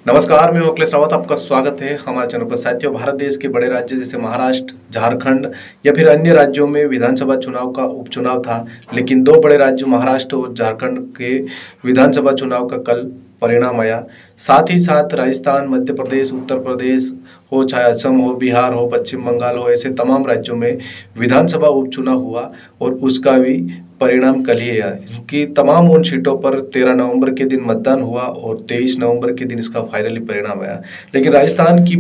नमस्कार, मैं अखिलेश रावत। आपका स्वागत है हमारे चैनल पर। साथियों, भारत देश के बड़े राज्य जैसे महाराष्ट्र, झारखंड या फिर अन्य राज्यों में विधानसभा चुनाव का उपचुनाव था, लेकिन दो बड़े राज्यों महाराष्ट्र और झारखंड के विधानसभा चुनाव का कल परिणाम आया। साथ ही साथ राजस्थान, मध्य प्रदेश, उत्तर प्रदेश हो, चाहे असम हो, बिहार हो, पश्चिम बंगाल हो, ऐसे तमाम राज्यों में विधानसभा उपचुनाव हुआ और उसका भी परिणाम कल ही आया। इसकी तमाम उन सीटों पर 13 नवंबर के दिन मतदान हुआ और 23 नवंबर के दिन इसका फाइनली परिणाम आया। लेकिन राजस्थान की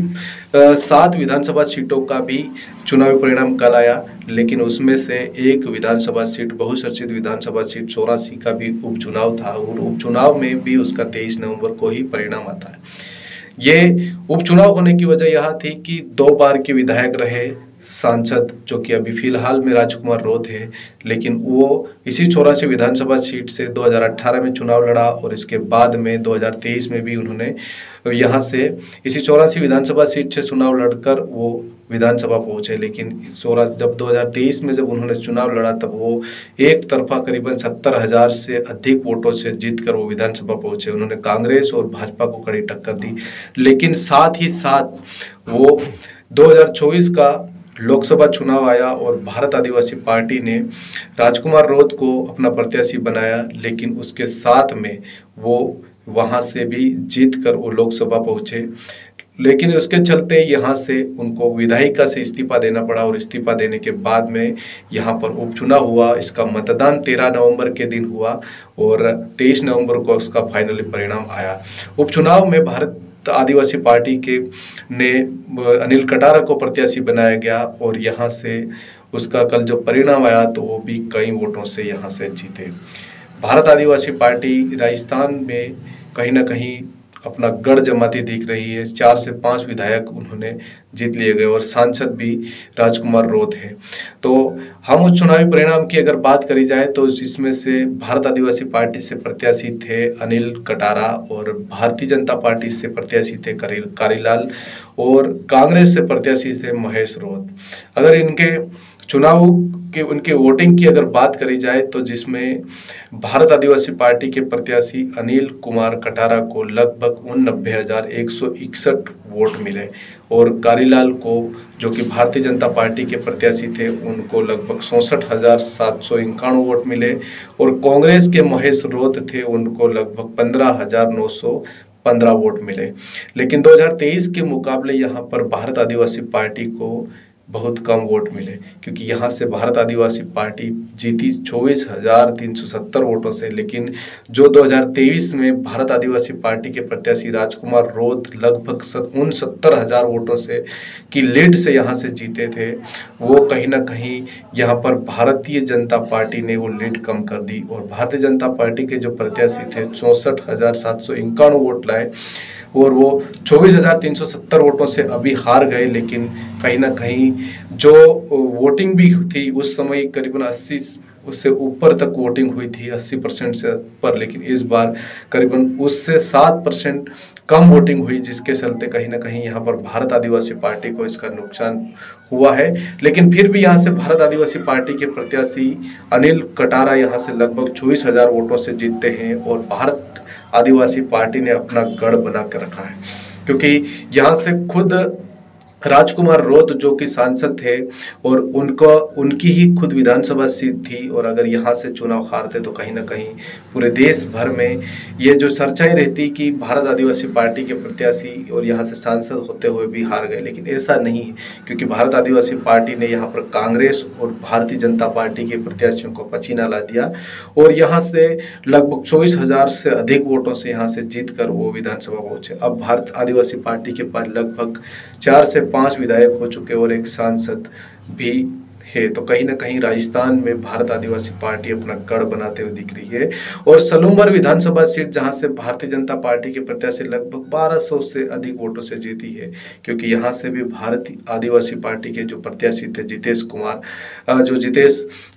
7 विधानसभा सीटों का भी चुनावी परिणाम कल आया, लेकिन उसमें से एक विधानसभा सीट, बहुचर्चित विधानसभा सीट 84 का भी उपचुनाव था और उपचुनाव में भी उसका 23 नवंबर को ही परिणाम आता है। ये उपचुनाव होने की वजह यह थी कि 2 बार के विधायक रहे सांसद, जो कि अभी फिलहाल में राजकुमार रोत है, लेकिन वो इसी 84 विधानसभा सीट से 2018 में चुनाव लड़ा और इसके बाद में 2023 में भी उन्होंने यहाँ से इसी 84 विधानसभा सीट से चुनाव लड़कर वो विधानसभा पहुंचे। लेकिन जब 2023 में जब उन्होंने चुनाव लड़ा, तब वो एक तरफा करीबन 70,000 से अधिक वोटों से जीतकर वो विधानसभा पहुंचे। उन्होंने कांग्रेस और भाजपा को कड़ी टक्कर दी। लेकिन साथ ही साथ वो 2024 का लोकसभा चुनाव आया और भारत आदिवासी पार्टी ने राजकुमार रोत को अपना प्रत्याशी बनाया, लेकिन उसके साथ में वो वहां से भी जीतकर वो लोकसभा पहुंचे। लेकिन उसके चलते यहाँ से उनको विधायिका से इस्तीफा देना पड़ा और इस्तीफा देने के बाद में यहाँ पर उपचुनाव हुआ। इसका मतदान 13 नवंबर के दिन हुआ और 23 नवंबर को उसका फाइनली परिणाम आया। उपचुनाव में भारत आदिवासी पार्टी के ने अनिल कटारा को प्रत्याशी बनाया गया और यहाँ से उसका कल जो परिणाम आया तो वो भी कई वोटों से यहाँ से जीते। भारत आदिवासी पार्टी राजस्थान में कहीं ना कहीं अपना गढ़ जमाती दिख रही है। 4 से 5 विधायक उन्होंने जीत लिए गए और सांसद भी राजकुमार रोत है। तो हम उस चुनावी परिणाम की अगर बात करी जाए तो इसमें से भारत आदिवासी पार्टी से प्रत्याशी थे अनिल कटारा और भारतीय जनता पार्टी से प्रत्याशी थे कारीलाल और कांग्रेस से प्रत्याशी थे महेश रोत। अगर इनके चुनाव के उनके वोटिंग की अगर बात करी जाए तो जिसमें भारत आदिवासी पार्टी के प्रत्याशी अनिल कुमार कटारा को लगभग 89,161 वोट मिले और कारीलाल को, जो कि भारतीय जनता पार्टी के प्रत्याशी थे, उनको लगभग 64,791 वोट मिले और कांग्रेस के महेश रोत थे, उनको लगभग 15,915 वोट मिले। लेकिन 2023 के मुकाबले यहाँ पर भारत आदिवासी पार्टी को बहुत कम वोट मिले, क्योंकि यहाँ से भारत आदिवासी पार्टी जीती 24,370 वोटों से। लेकिन जो 2023 में भारत आदिवासी पार्टी के प्रत्याशी राजकुमार रोत लगभग 69,000 वोटों से की लीड से यहाँ से जीते थे, वो कहीं ना कहीं यहाँ पर भारतीय जनता पार्टी ने वो लीड कम कर दी और भारतीय जनता पार्टी के जो प्रत्याशी थे 64,751 वोट लाए और वो 24,370 वोटों से अभी हार गए। लेकिन कहीं ना कहीं जो वोटिंग भी थी उस समय करीबन 80 उससे ऊपर तक वोटिंग हुई थी, 80% से ऊपर, लेकिन इस बार करीबन उससे 7% कम वोटिंग हुई, जिसके चलते कहीं ना कहीं यहाँ पर भारत आदिवासी पार्टी को इसका नुकसान हुआ है। लेकिन फिर भी यहाँ से भारत आदिवासी पार्टी के प्रत्याशी अनिल कटारा यहाँ से लगभग 24,000 वोटों से जीतते हैं और भारत आदिवासी पार्टी ने अपना गढ़ बना कर रखा है, क्योंकि यहाँ से खुद राजकुमार रोत जो कि सांसद थे और उनकी ही खुद विधानसभा सीट थी और अगर यहाँ से चुनाव हारते तो कहीं ना कहीं पूरे देश भर में ये जो चर्चाएं रहती कि भारत आदिवासी पार्टी के प्रत्याशी और यहाँ से सांसद होते हुए भी हार गए। लेकिन ऐसा नहीं है, क्योंकि भारत आदिवासी पार्टी ने यहाँ पर कांग्रेस और भारतीय जनता पार्टी के प्रत्याशियों को पसीना ला दिया और यहाँ से लगभग 24,000 से अधिक वोटों से यहाँ से जीत कर वो विधानसभा पहुंचे। अब भारत आदिवासी पार्टी के पास लगभग 4 से 5 विधायक हो चुके और एक सांसद भी है। तो कहीं ना कहीं राजस्थान में भारत आदिवासी पार्टी अपना गढ़ बनाते हुए दिख रही है और सलूमर विधानसभा सीट जहां से भारतीय जनता पार्टी के प्रत्याशी लगभग 1200 से अधिक वोटों से जीती है, क्योंकि यहां से भी भारतीय आदिवासी पार्टी के जो प्रत्याशी थे जितेश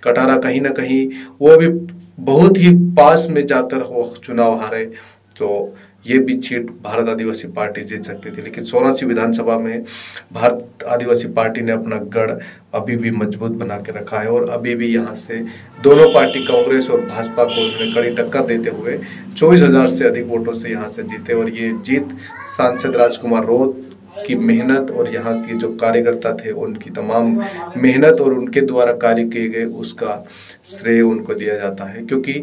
कटारा, कहीं ना कहीं वो भी बहुत ही पास में जाकर वो चुनाव हारे। तो ये भी सीट भारत आदिवासी पार्टी जीत सकती थी। लेकिन सोरासी विधानसभा में भारत आदिवासी पार्टी ने अपना गढ़ अभी भी मजबूत बना के रखा है और अभी भी यहाँ से दोनों पार्टी कांग्रेस और भाजपा को उन्होंने कड़ी टक्कर देते हुए 24,000 से अधिक वोटों से यहाँ से जीते। और ये जीत सांसद राजकुमार रोत की मेहनत और यहाँ के जो कार्यकर्ता थे उनकी तमाम मेहनत और उनके द्वारा कार्य किए गए उसका श्रेय उनको दिया जाता है। क्योंकि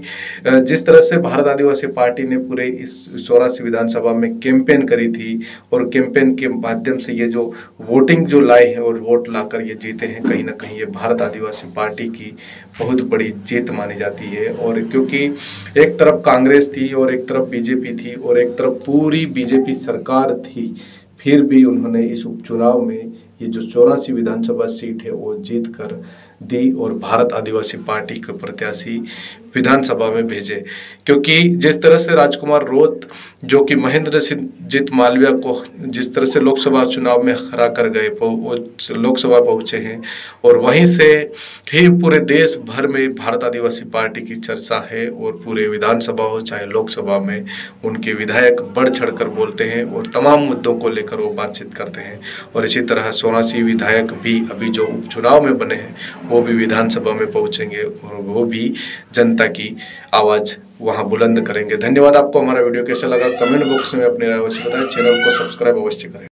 जिस तरह से भारत आदिवासी पार्टी ने पूरे इस सोरासी विधानसभा में कैंपेन करी थी और कैंपेन के माध्यम से ये जो वोटिंग जो लाए हैं और वोट लाकर ये जीते हैं, कहीं ना कहीं ये भारत आदिवासी पार्टी की बहुत बड़ी जीत मानी जाती है। और क्योंकि एक तरफ कांग्रेस थी और एक तरफ बीजेपी थी और एक तरफ पूरी बीजेपी सरकार थी, फिर भी उन्होंने इस उपचुनाव में ये जो 84 विधानसभा सीट है वो जीत कर दी और भारत आदिवासी पार्टी के प्रत्याशी विधानसभा में भेजे। क्योंकि जिस तरह से राजकुमार रोत जो कि महेंद्र सिंह जीत मालविया को जिस तरह से लोकसभा चुनाव में हरा कर गए, वो लोकसभा पहुंचे हैं और वहीं से ही पूरे देश भर में भारत आदिवासी पार्टी की चर्चा है और पूरे विधानसभा हो चाहे लोकसभा में उनके विधायक बढ़ चढ़कर बोलते हैं और तमाम मुद्दों को लेकर वो बातचीत करते हैं। और इसी तरह 84 विधायक भी अभी जो उपचुनाव में बने हैं वो भी विधानसभा में पहुंचेंगे और वो भी जनता की आवाज़ वहां बुलंद करेंगे। धन्यवाद। आपको हमारा वीडियो कैसा लगा कमेंट बॉक्स में अपनी राय अवश्य बताएं। चैनल को सब्सक्राइब अवश्य करें।